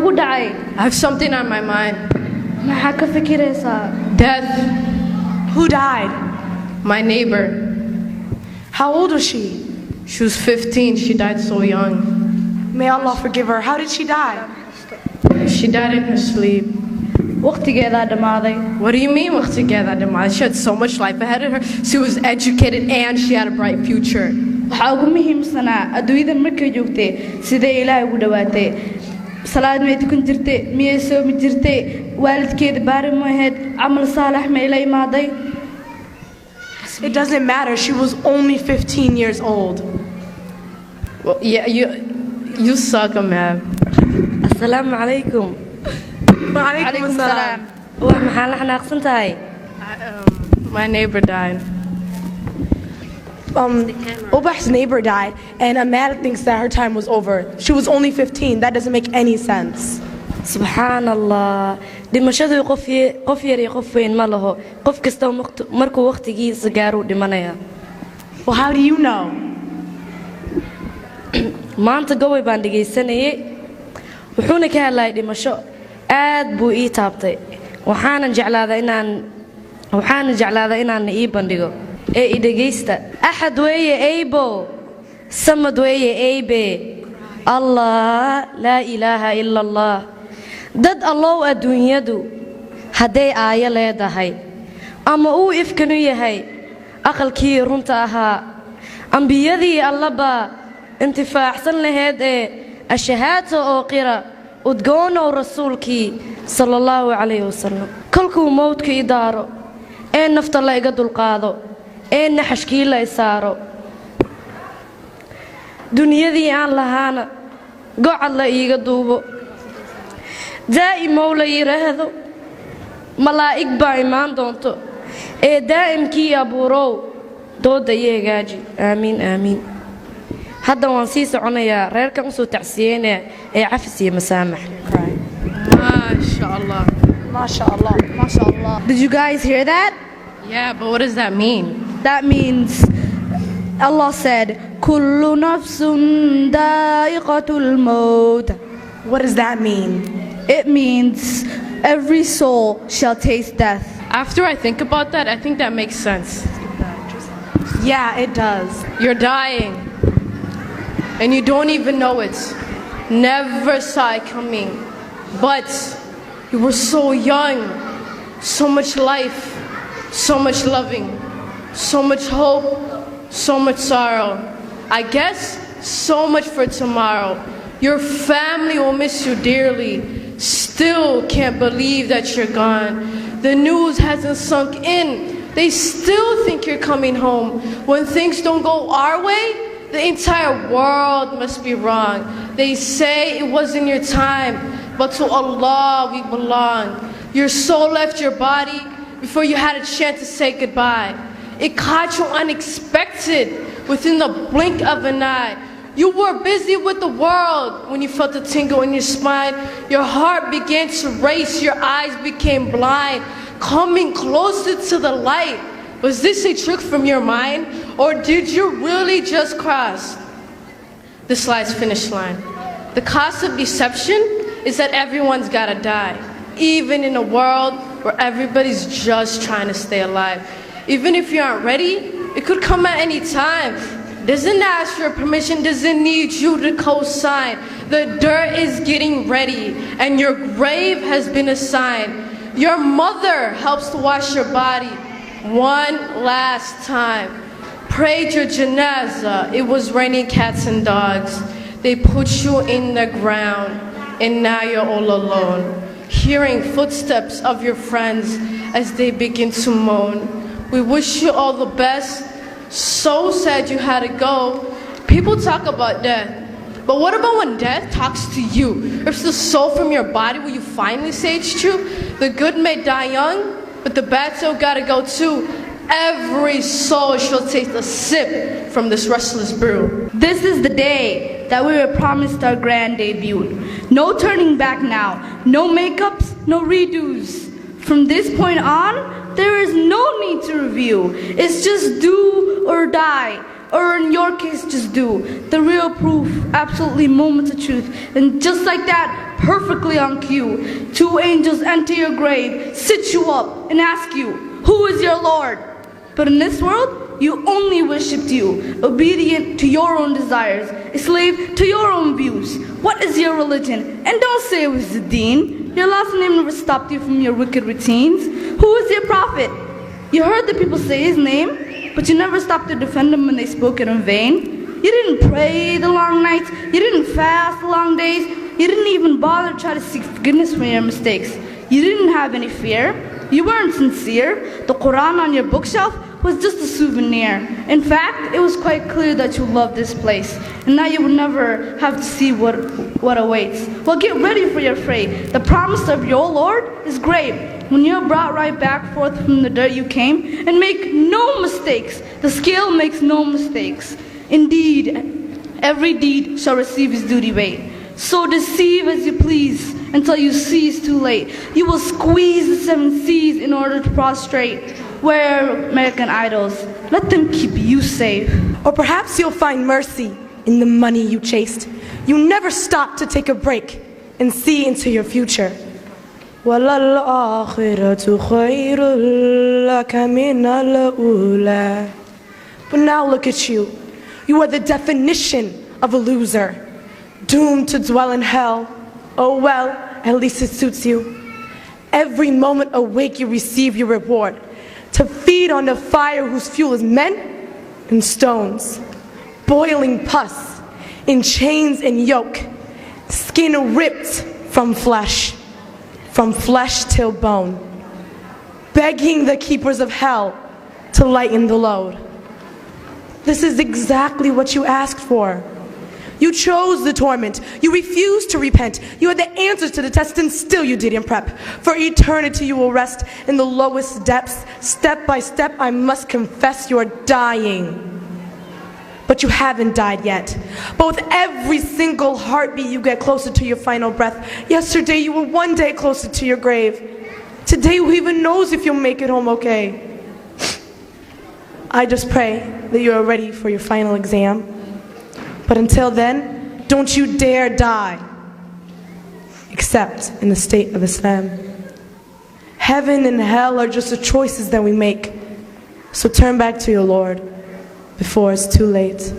kugu dhacay? I have something on my mind. Maxaa ka fikiraysaa? Death. Who died? My neighbor. How old was she? She was 15. She died so young. May Allah forgive her. How did she die? She died in her sleep. Waqtigeedaa dhamaaday. What do you mean waqtigeeda dhamaaday? She had so much life ahead of her. She was educated and she had a bright future. Waxaa ugu muhiimsanaa adduunyada markay joogtay sidee Ilaahay ugu dhawaatay. Salaad may tukan jirtay, miyay soomi jirtay, waalidkeeda baari ma ahayd, camal saalax ma ila imaaday. It doesn't matter. She was only 15 years old. Well, yeah, you suck, man. Assalamu alaikum. Wa alaikum assalam. Wax maxaa la xanaaqsan tahay? My neighbor died. Ubah's neighbor died, and Amanda thinks that her time was over. She was only 15. That doesn't make any sense. Subhanallah. Dhimashadu qof yar iyo qof weyn ma laho. Qof kasta markuu waqtigiisa gaaro dhimanaya. Well, how do you know? Maanta gobay baan dhageysanayay. Wuxuuna ka hadlayay dhimasho. Aad buu ii taabtay. Waxaan jeclaaday inaan ii bandhigo. Ee dhageysta. Ahad weeye aybo. Samad weeye aybe. Allah la ilaha illa Allah. Dad allow adduunyadu haday aayo leedahay ama uu ifkanu yahay aqalkii runta ahaa ambiyadii allaba intifaacsan lahayd ee ashhaada oo qira udgoon oo rasuulkii sallallahu alayhi wasallam kalkuu mowdka idaaro ee nafta la iga dulqaado ee naxashkii la isaaro duniyadii aan lahaana gocad la iiga duubo دائم ولا يرهذو ملائك بايمان دونتو إيه دائم كي أبورو دود يجاجي آمين آمين هذا وانسيس عنيا غير كم سو تعسيين إيه عفسي مسامح ما شاء الله. Ma sha Allah. Ma sha Allah. Did you guys hear that? Yeah, but what does that mean? That means Allah said, "Kullu nafsun da'iqatul maut." What does that mean? It means every soul shall taste death. After I think about that, I think that makes sense. Yeah, it does. You're dying, and you don't even know it. Never saw it coming. But you were so young, so much life, so much loving, so much hope, so much sorrow. I guess so much for tomorrow. Your family will miss you dearly. Still can't believe that you're gone. The news hasn't sunk in. They still think you're coming home. When things don't go our way, the entire world must be wrong. They say it wasn't your time, but to Allah we belong. Your soul left your body before you had a chance to say goodbye. It caught you unexpected within the blink of an eye. You were busy with the world when you felt a tingle in your spine. Your heart began to race, your eyes became blind, coming closer to the light. Was this a trick from your mind, or did you really just cross this life's finish line? The cost of deception is that everyone's gotta die, even in a world where everybody's just trying to stay alive. Even if you aren't ready, it could come at any time. Doesn't ask for permission, doesn't need you to co-sign. The dirt is getting ready and your grave has been assigned. Your mother helps to wash your body one last time. Prayed your janazah, it was raining cats and dogs. They put you in the ground and now you're all alone. Hearing footsteps of your friends as they begin to moan. We wish you all the best. So sad you had to go. People talk about death, but what about when death talks to you? Rips the soul from your body, will you finally say it's true? The good may die young, but the bad soul gotta go too. Every soul shall taste a sip from this restless brew. This is the day that we were promised our grand debut. No turning back now, no makeups, no redos. From this point on, there is no need to review. It's just do or die, or in your case, just do. The real proof, absolutely moments of truth. And just like that, perfectly on cue. Two angels enter your grave, sit you up, and ask you, who is your Lord? But in this world, you only worshipped you, obedient to your own desires, a slave to your own views. What is your religion? And don't say it was the deen. Your last name never stopped you from your wicked routines. Who is your prophet? You heard the people say his name, but you never stopped to defend him when they spoke it in vain. You didn't pray the long nights, you didn't fast the long days, you didn't even bother to try to seek forgiveness for your mistakes. You didn't have any fear, you weren't sincere. The Quran on your bookshelf was just a souvenir. In fact, it was quite clear that you loved this place, and that you would never have to see what awaits. Well, get ready for your fate. The promise of your Lord is great. When you're brought right back forth from the dirt you came, and make no mistakes, the scale makes no mistakes. Indeed, every deed shall receive his duty weight. So deceive as you please until you see it's too late. You will squeeze the 7 seas in order to prostrate. Wear American idols. Let them keep you safe. Or perhaps you'll find mercy in the money you chased. You never stopped to take a break and see into your future. وَلَلْآخِرَةُ خَيْرٌ لَكَ مِنَ الْأُولَى. But now look at you. You are the definition of a loser, doomed to dwell in hell. Oh well, at least it suits you. Every moment awake you receive your reward, to feed on the fire whose fuel is men and stones, boiling pus, in chains and yoke, skin ripped from flesh till bone, begging the keepers of hell to lighten the load. This is exactly what you asked for. You chose the torment. You refused to repent. You had the answers to the test, and still you didn't prep. For eternity you will rest in the lowest depths. Step by step, I must confess, you're dying. But you haven't died yet. But with every single heartbeat, you get closer to your final breath. Yesterday, you were one day closer to your grave. Today, who even knows if you'll make it home okay? I just pray that you are ready for your final exam. But until then, don't you dare die, except in the state of Islam. Heaven and hell are just the choices that we make. So turn back to your Lord before it's too late.